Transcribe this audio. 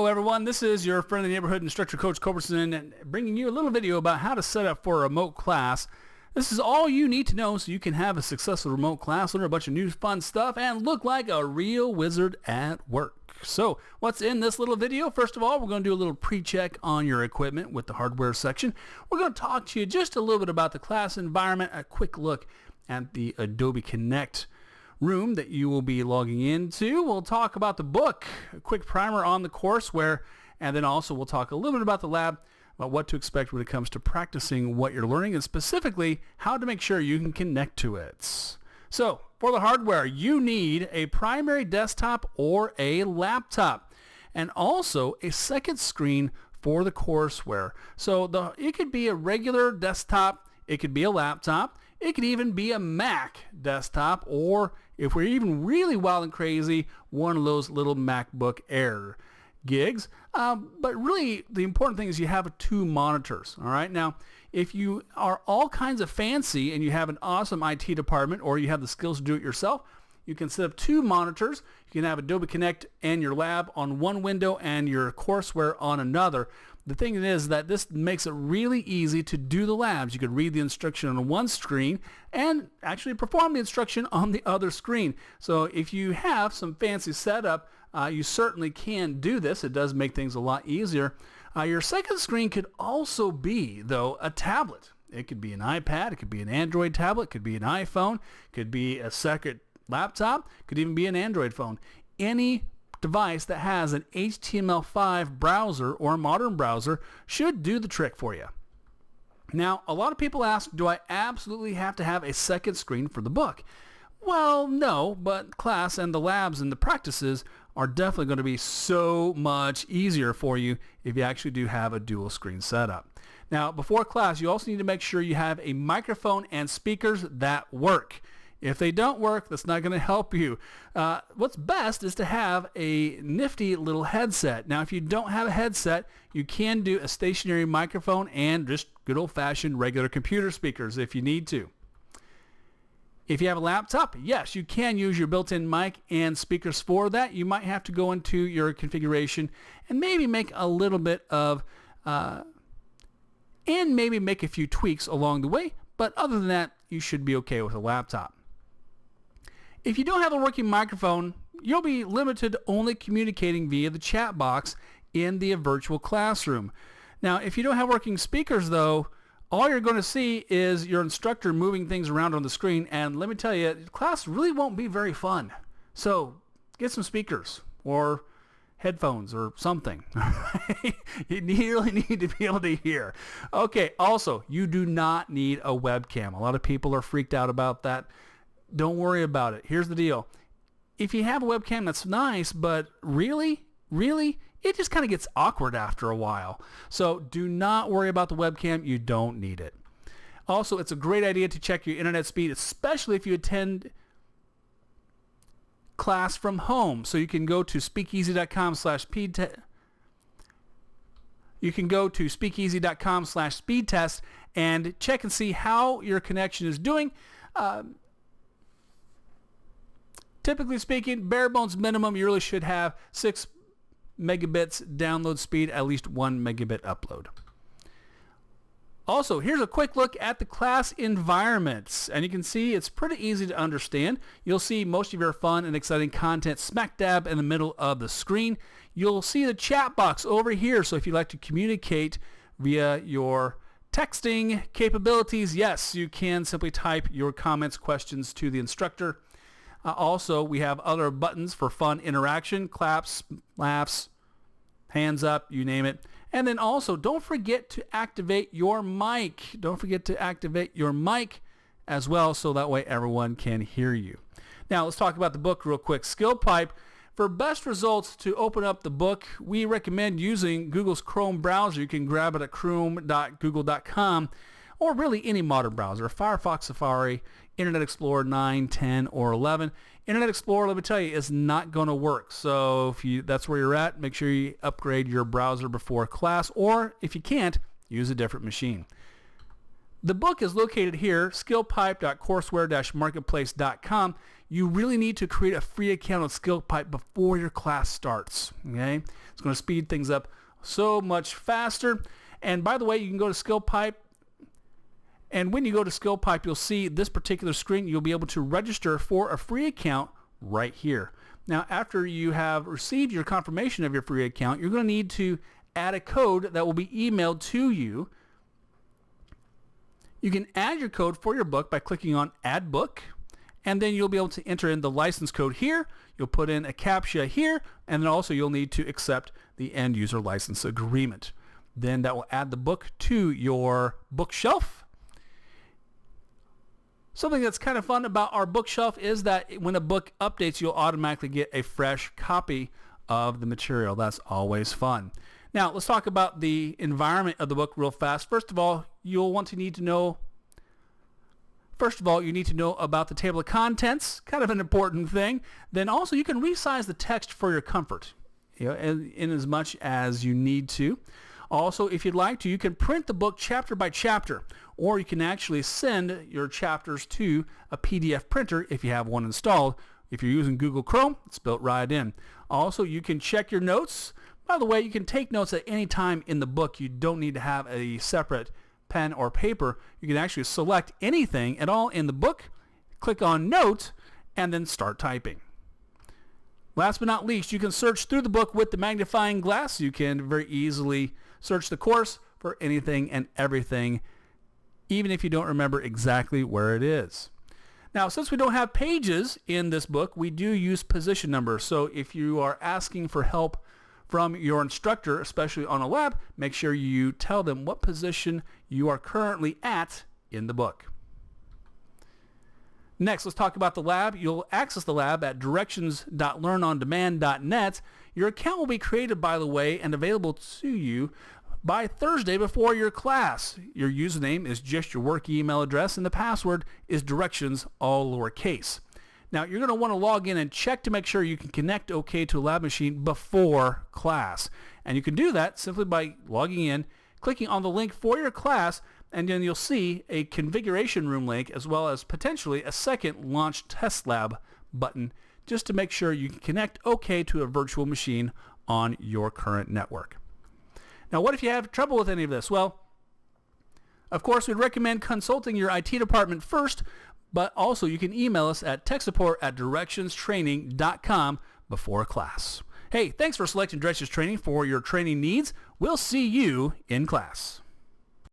Hello everyone, this is your friendly neighborhood instructor coach Culbertson, bringing you a little video about how to set up for a remote class. This is all you need to know so you can have a successful remote class, learn a bunch of new fun stuff, and look like a real wizard at work. So what's in this little video? First of all, we're going to do a little pre-check on your equipment with the hardware section. We're going to talk to you just a little bit about the class environment, a quick look at the Adobe Connect room that you will be logging into. We'll talk about the book, a quick primer on the courseware, and then also we'll talk a little bit about the lab, about what to expect when it comes to practicing what you're learning, and specifically how to make sure you can connect to it. So for the hardware, you need a primary desktop or a laptop, and also a second screen for the courseware. So it could be a regular desktop, it could be a laptop, it could even be a Mac desktop, or if we're even really wild and crazy, one of those little MacBook Air gigs. But really, the important thing is you have two monitors. All right. Now, if you are all kinds of fancy and you have an awesome IT department, or you have the skills to do it yourself, you can set up two monitors. You can have Adobe Connect and your lab on one window and your courseware on another. The thing is that this makes it really easy to do the labs. You could read the instruction on one screen and actually perform the instruction on the other screen. So if you have some fancy setup, you certainly can do this. It does make things a lot easier. Your second screen could also be, though, a tablet. It could be an iPad, it could be an Android tablet, it could be an iPhone, it could be a second laptop, could even be an Android phone. Any device that has an HTML5 browser or a modern browser should do the trick for you. Now, a lot of people ask, do I absolutely have to have a second screen for the book? Well, no, but class and the labs and the practices are definitely going to be so much easier for you if you actually do have a dual screen setup. Now, before class, you also need to make sure you have a microphone and speakers that work. If they don't work, that's not going to help you. What's best is to have a nifty little headset. Now, if you don't have a headset, you can do a stationary microphone and just good old-fashioned regular computer speakers if you need to. If you have a laptop, yes, you can use your built-in mic and speakers for that. You might have to go into your configuration and maybe make a little bit of, and maybe make a few tweaks along the way. But other than that, you should be okay with a laptop. If you don't have a working microphone, you'll be limited to only communicating via the chat box in the virtual classroom. Now, if you don't have working speakers, though, all you're going to see is your instructor moving things around on the screen, and let me tell you, class really won't be very fun. So get some speakers or headphones or something. You really need to be able to hear. Okay, also, you do not need a webcam. A lot of people are freaked out about that. Don't worry about it. Here's the deal. If you have a webcam, that's nice, but really, it just kind of gets awkward after a while. So do not worry about the webcam. You don't need it. Also, it's a great idea to check your internet speed, especially if you attend class from home. So you can go to speakeasy.com/speedtest. You can go to speakeasy.com/speedtest and check and see how your connection is doing. Typically speaking, bare bones minimum, you really should have 6 megabits download speed, at least 1 megabit upload. Also, here's a quick look at the class environments, and you can see it's pretty easy to understand. You'll see most of your fun and exciting content smack dab in the middle of the screen. You'll see the chat box over here, so if you'd like to communicate via your texting capabilities, yes, you can simply type your comments, questions to the instructor. Also, we have other buttons for fun interaction, claps, laughs, hands up, you name it. And then also, don't forget to activate your mic. Don't forget to activate your mic as well, so that way everyone can hear you. Now, let's talk about the book real quick. SkillPipe. For best results to open up the book, we recommend using Google's Chrome browser. You can grab it at chrome.google.com, or really any modern browser, Firefox, Safari, Internet Explorer 9, 10, or 11. Internet Explorer, let me tell you, is not going to work. So if that's where you're at, make sure you upgrade your browser before class, or if you can't, use a different machine. The book is located here, skillpipe.courseware-marketplace.com. you really need to create a free account on SkillPipe before your class starts. Okay, it's going to speed things up so much faster. And by the way, you can go to SkillPipe, and when you go to SkillPipe, you'll see this particular screen. You'll be able to register for a free account right here. Now, after you have received your confirmation of your free account, you're going to need to add a code that will be emailed to you. You can add your code for your book by clicking on Add Book, and then you'll be able to enter in the license code here. You'll put in a CAPTCHA here, and then also you'll need to accept the end user license agreement. Then that will add the book to your bookshelf. Something that's kind of fun about our bookshelf is that when a book updates, you'll automatically get a fresh copy of the material. That's always fun. Now, let's talk about the environment of the book real fast. First of all, you need to know about the table of contents, kind of an important thing. Then also, you can resize the text for your comfort, in as much as you need to. Also, if you'd like to, you can print the book chapter by chapter, or you can actually send your chapters to a PDF printer if you have one installed. If you're using Google Chrome, it's built right in. Also, you can check your notes. By the way, you can take notes at any time in the book. You don't need to have a separate pen or paper. You can actually select anything at all in the book, click on Note, and then start typing. Last but not least, you can search through the book with the magnifying glass. You can very easily search the course for anything and everything, even if you don't remember exactly where it is. Now, since we don't have pages in this book, we do use position numbers. So if you are asking for help from your instructor, especially on a lab, make sure you tell them what position you are currently at in the book. Next, let's talk about the lab. You'll access the lab at directions.learnondemand.net. Your account will be created, by the way, and available to you by Thursday before your class. Your username is just your work email address, and the password is directions, all lowercase. Now, you're going to want to log in and check to make sure you can connect OK to a lab machine before class. And you can do that simply by logging in, clicking on the link for your class, and then you'll see a configuration room link as well as potentially a second launch test lab button just to make sure you can connect OK to a virtual machine on your current network. Now, what if you have trouble with any of this? Well, of course, we'd recommend consulting your IT department first, but also you can email us at techsupport@directionstraining.com before class. Hey, thanks for selecting Directions Training for your training needs. We'll see you in class.